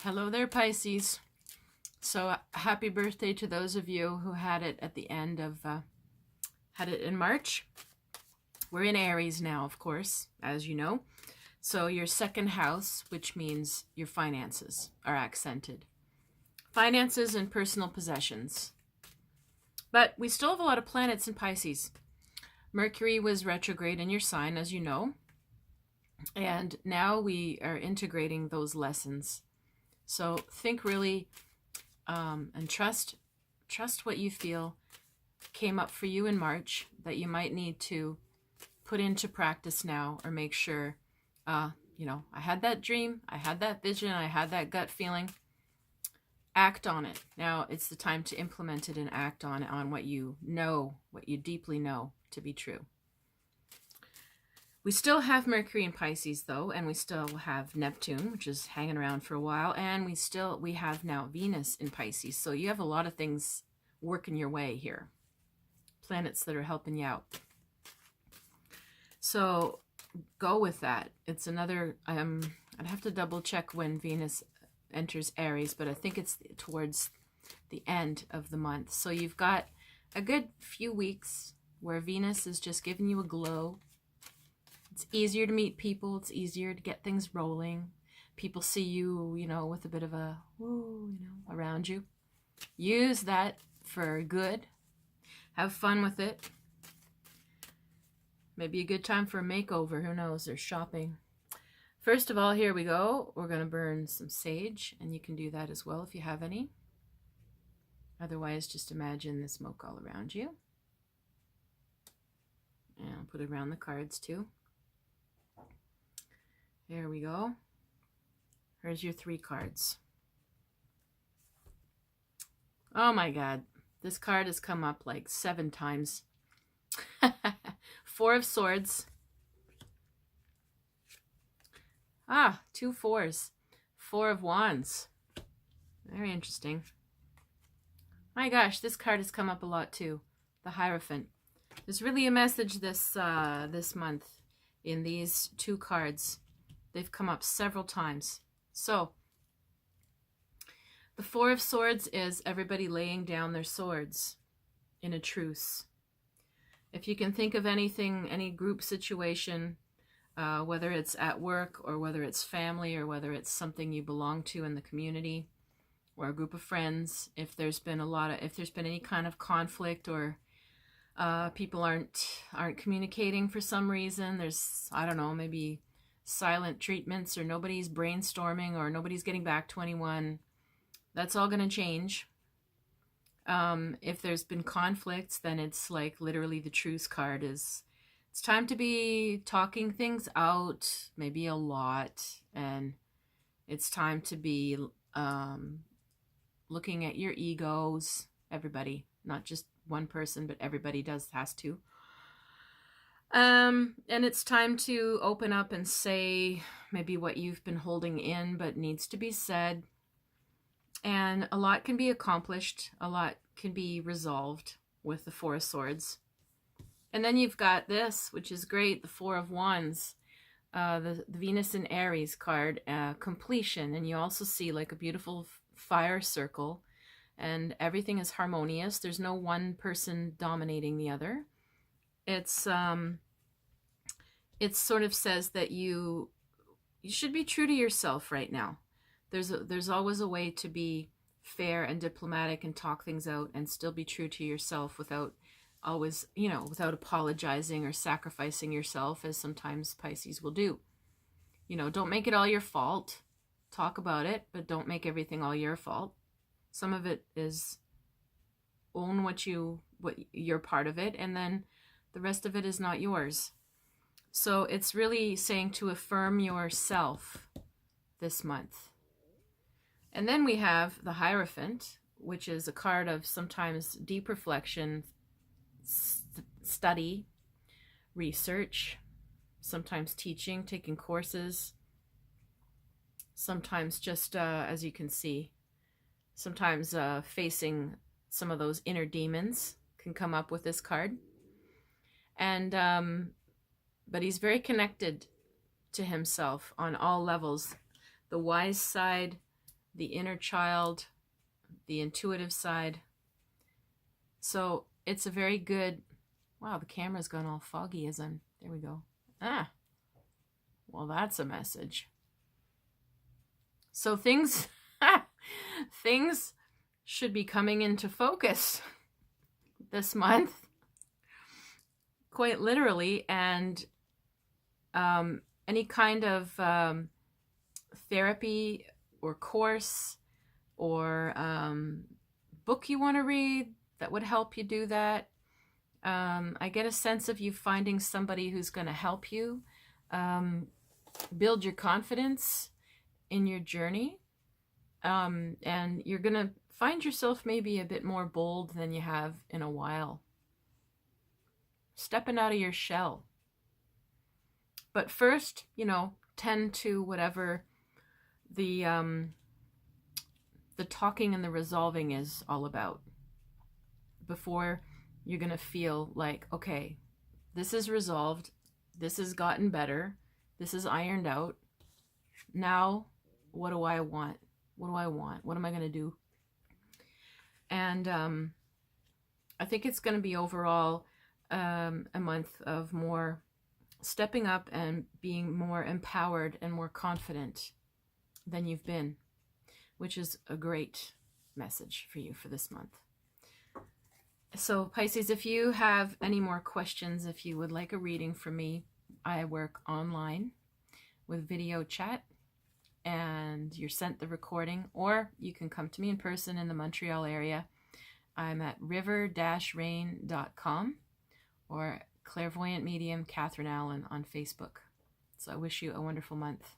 Hello there, Pisces. So happy birthday to those of you who had it at the end of, had it in March. We're in Aries now, of course, as you know. So your second house, which means your finances, are accented. Finances and personal possessions. But we still have a lot of planets in Pisces. Mercury was retrograde in your sign, as you know. And now we are integrating those lessons. So think really and trust what you feel came up for you in March that you might need to put into practice now, or make sure, I had that dream, I had that vision, I had that gut feeling. Act on it. Now it's the time to implement it and act on what you know, what you deeply know to be true. We still have Mercury in Pisces, though, and we still have Neptune, which is hanging around for a while, and we have now Venus in Pisces. So you have a lot of things working your way here, planets that are helping you out. So go with that. It's another, I'd have to double check when Venus enters Aries, but I think it's towards the end of the month. So you've got a good few weeks where Venus is just giving you a glow. It's easier to meet people. It's easier to get things rolling. People see you, with a bit of a woo, around you. Use that for good. Have fun with it. Maybe a good time for a makeover. Who knows? Or shopping. First of all, here we go. We're going to burn some sage, and you can do that as well if you have any. Otherwise, just imagine the smoke all around you. And I'll put it around the cards too. There we go. Here's your 3 cards. Oh my God. This card has come up like 7 times. 4 of Swords. 2 4s. 4 of Wands. Very interesting. My gosh, this card has come up a lot too. The Hierophant. There's really a message this month in these 2 cards. They've come up several times. So, the 4 of Swords is everybody laying down their swords in a truce. If you can think of anything, any group situation, whether it's at work or whether it's family or whether it's something you belong to in the community or a group of friends, if there's been any kind of conflict or people aren't communicating for some reason, there's, I don't know, maybe silent treatments, or nobody's brainstorming, or nobody's getting back to anyone, that's all going to change. If there's been conflicts, then it's like literally the truce card is, it's time to be talking things out, maybe a lot, and it's time to be looking at your egos, everybody, not just one person, but everybody has to. And it's time to open up and say maybe what you've been holding in but needs to be said. And a lot can be accomplished. A lot can be resolved with the 4 of Swords. And then you've got this, which is great, the 4 of Wands, the Venus in Aries card, completion. And you also see like a beautiful fire circle, and everything is harmonious. There's no one person dominating the other. It sort of says that you should be true to yourself right now. There's always a way to be fair and diplomatic and talk things out and still be true to yourself without always, without apologizing or sacrificing yourself, as sometimes Pisces will do. Don't make it all your fault. Talk about it, but don't make everything all your fault. Some of it is own what you're part of it, and then the rest of it is not yours. So it's really saying to affirm yourself this month. And then we have the Hierophant, which is a card of sometimes deep reflection, study, research, sometimes teaching, taking courses, sometimes just, as you can see, sometimes facing some of those inner demons can come up with this card. And but he's very connected to himself on all levels. The wise side, the inner child, the intuitive side. So it's a very good, wow, the camera's gone all foggy as I'm, there we go. Well, that's a message. So things, things should be coming into focus this month, quite literally, and any kind of therapy or course or book you want to read that would help you do that. I get a sense of you finding somebody who's going to help you build your confidence in your journey. And you're going to find yourself maybe a bit more bold than you have in a while. Stepping out of your shell. But first, tend to whatever the talking and the resolving is all about, before you're going to feel like, okay, this is resolved, this has gotten better, this is ironed out. Now, what do I want? What do I want? What am I going to do? And I think it's going to be overall a month of more stepping up and being more empowered and more confident than you've been, which is a great message for you for this month. So Pisces, if you have any more questions, if you would like a reading from me, I work online with video chat, and you're sent the recording, or you can come to me in person in the Montreal area. I'm at river-rain.com or Clairvoyant Medium Catherine Allen on Facebook. So I wish you a wonderful month.